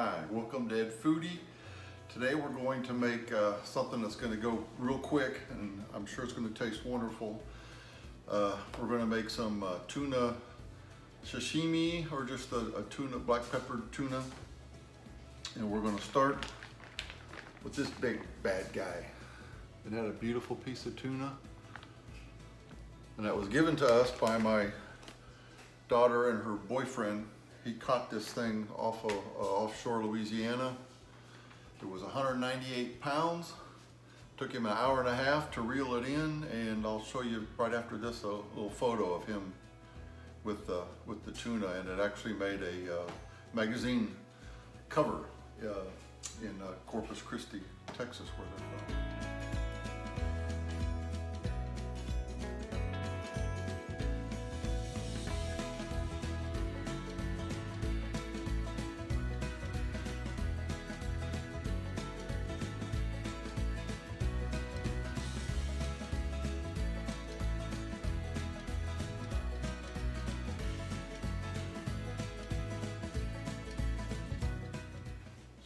Hi, welcome to Ed Foodie. Today we're going to make something that's going to go real quick, and I'm sure it's going to taste wonderful. We're going to make some tuna sashimi, or just a tuna, black peppered tuna. And we're going to start with this big bad guy. It had a beautiful piece of tuna, and that was given to us by my daughter and her boyfriend. He caught this thing off of offshore Louisiana. It was 198 pounds. Took him an hour and a half to reel it in, and I'll show you right after this a little photo of him with the tuna, and it actually made a magazine cover in Corpus Christi, Texas, where they're from.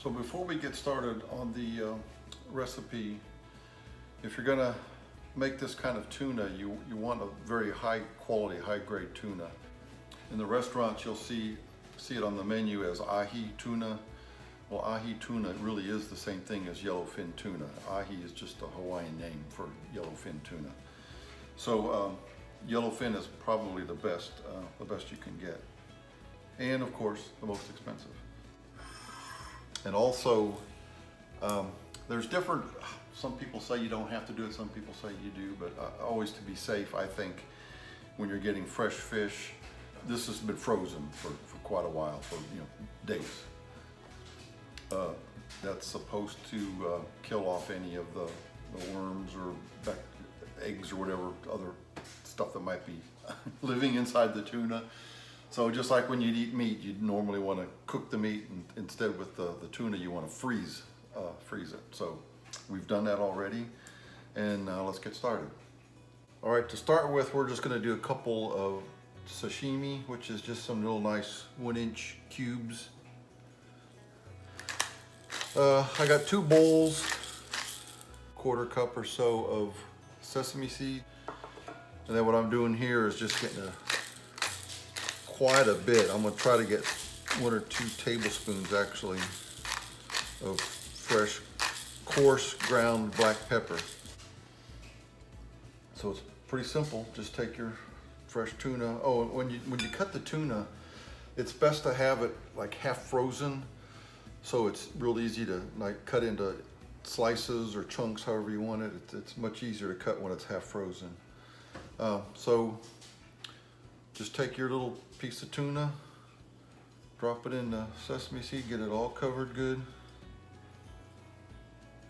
So before we get started on the recipe, if you're gonna make this kind of tuna, you want a very high quality, high grade tuna. In the restaurants, you'll see it on the menu as Ahi Tuna. Well, Ahi Tuna really is the same thing as yellowfin tuna. Ahi is just a Hawaiian name for yellowfin tuna. So yellowfin is probably the best you can get. And of course, the most expensive. And also, there's different, some people say you don't have to do it, some people say you do, but always to be safe, I think, when you're getting fresh fish, this has been frozen for quite a while, for days. That's supposed to kill off any of the worms or eggs or whatever other stuff that might be living inside the tuna. So just like when you eat meat, you'd normally want to cook the meat, and instead with the tuna, you want to freeze it. So we've done that already, and let's get started. All right, to start with, we're just going to do a couple of sashimi, which is just some real nice 1-inch cubes. I got 2 bowls, 1/4 cup or so of sesame seed, and then what I'm doing here is just getting quite a bit. I'm going to try to get 1 or 2 tablespoons actually of fresh, coarse ground black pepper. So it's pretty simple. Just take your fresh tuna. Oh, when you cut the tuna, it's best to have it like half frozen, so it's real easy to like cut into slices or chunks, however you want it. It's much easier to cut when it's half frozen. So just take your little piece of tuna, drop it in the sesame seed, get it all covered good.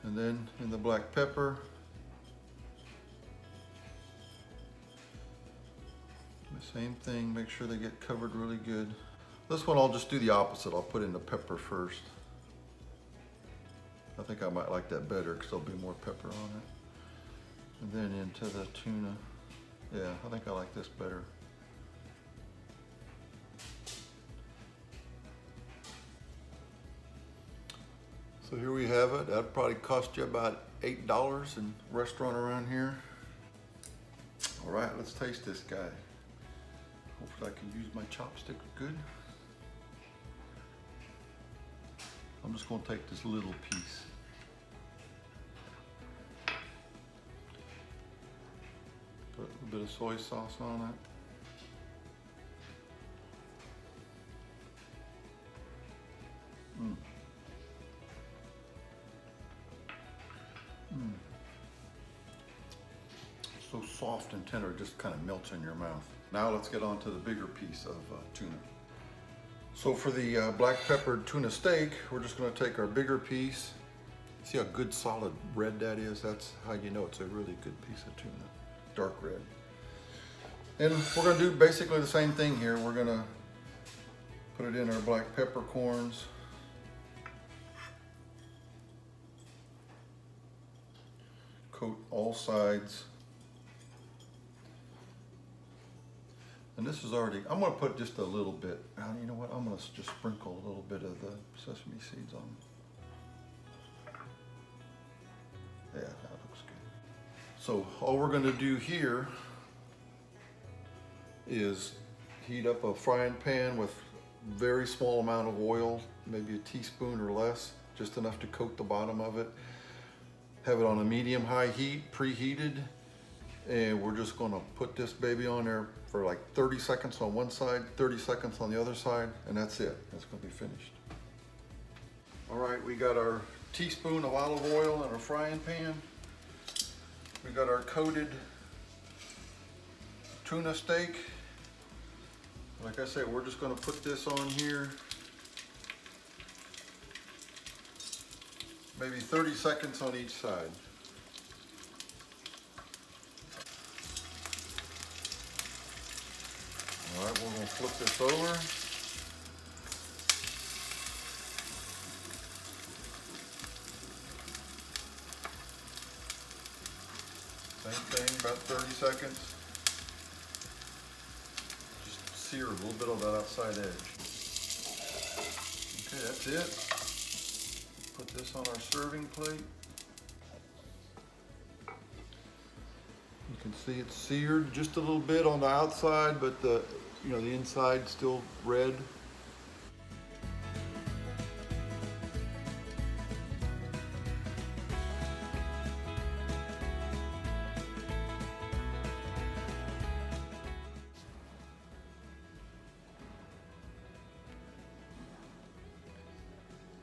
And then in the black pepper. The same thing, make sure they get covered really good. This one I'll just do the opposite. I'll put in the pepper first. I think I might like that better because there'll be more pepper on it. And then into the tuna. Yeah, I think I like this better. So here we have it. That'd probably cost you about $8 in a restaurant around here. All right, let's taste this guy. Hopefully I can use my chopstick good. I'm just gonna take this little piece. Put a little bit of soy sauce on it. So soft and tender, it just kind of melts in your mouth. Now let's get on to the bigger piece of tuna. So for the black peppered tuna steak, we're just going to take our bigger piece. See how good solid red that is? That's how you know it's a really good piece of tuna, dark red. And we're going to do basically the same thing here. We're going to put it in our black peppercorns. Coat all sides. And this is already, I'm gonna put just a little bit. You know what, I'm gonna just sprinkle a little bit of the sesame seeds on. Yeah, that looks good. So all we're gonna do here is heat up a frying pan with very small amount of oil, maybe a teaspoon or less, just enough to coat the bottom of it. Have it on a medium-high heat, preheated, and we're just gonna put this baby on there for like 30 seconds on one side, 30 seconds on the other side, and that's it. That's gonna be finished. All right, we got our teaspoon of olive oil in our frying pan. We got our coated tuna steak. Like I said, we're just gonna put this on here. Maybe 30 seconds on each side. All right, we're gonna flip this over. Same thing, about 30 seconds. Just sear a little bit on that outside edge. Okay, that's it. Put this on our serving plate. You can see it's seared just a little bit on the outside, but the inside still red.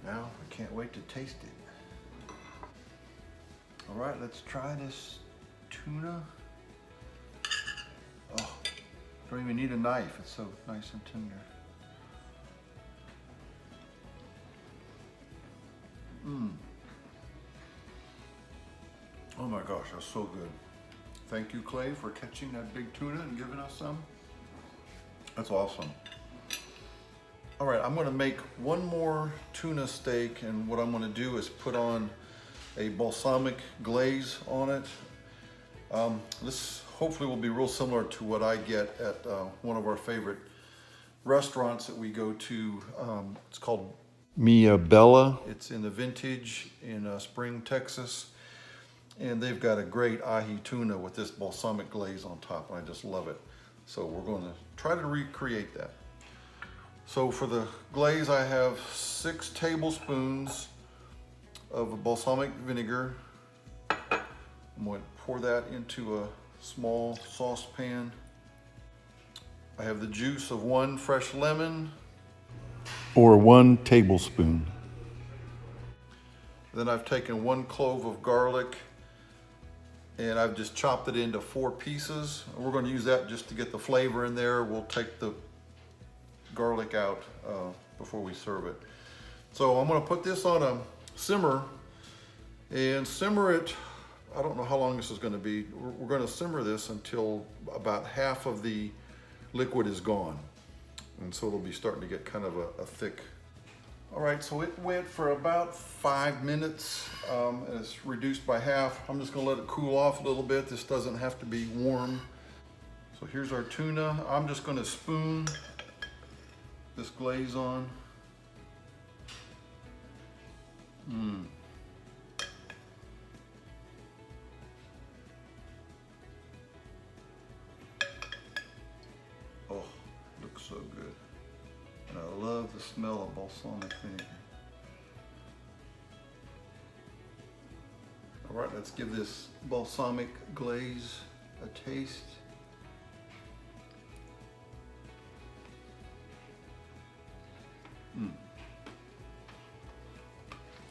Now, I can't wait to taste it. All right, let's try this tuna. Oh, don't even need a knife. It's so nice and tender. Oh my gosh, that's so good. Thank you, Clay, for catching that big tuna and giving us some. That's awesome. All right, I'm gonna make one more tuna steak, and what I'm gonna do is put on a balsamic glaze on it. This hopefully will be real similar to what I get at one of our favorite restaurants that we go to. It's called Mia Bella. It's in the Vintage in Spring, Texas. And they've got a great ahi tuna with this balsamic glaze on top, and I just love it. So we're gonna try to recreate that. So for the glaze, I have 6 tablespoons of balsamic vinegar. I'm going to pour that into a small saucepan. I have the juice of 1 fresh lemon, or 1 tablespoon. Then I've taken 1 clove of garlic, and I've just chopped it into 4 pieces. We're going to use that just to get the flavor in there. We'll take the garlic out before we serve it. So I'm going to put this on a simmer and simmer it. I don't know how long this is going to be. We're going to simmer this until about half of the liquid is gone, and so it'll be starting to get kind of a thick. All right, so it went for about 5 minutes, and it's reduced by half. I'm just going to let it cool off a little bit. This doesn't have to be warm. So here's our tuna. I'm just going to spoon this glaze on. Oh, looks so good. And I love the smell of balsamic vinegar. All right, let's give this balsamic glaze a taste.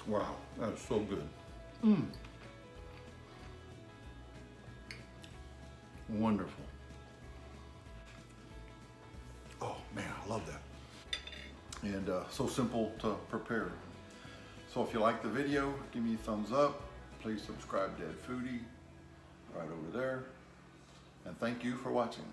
Wow, that is so good. Wonderful. Oh man, I love that. And so simple to prepare. So if you like the video, give me a thumbs up. Please subscribe to Foodie right over there. And thank you for watching.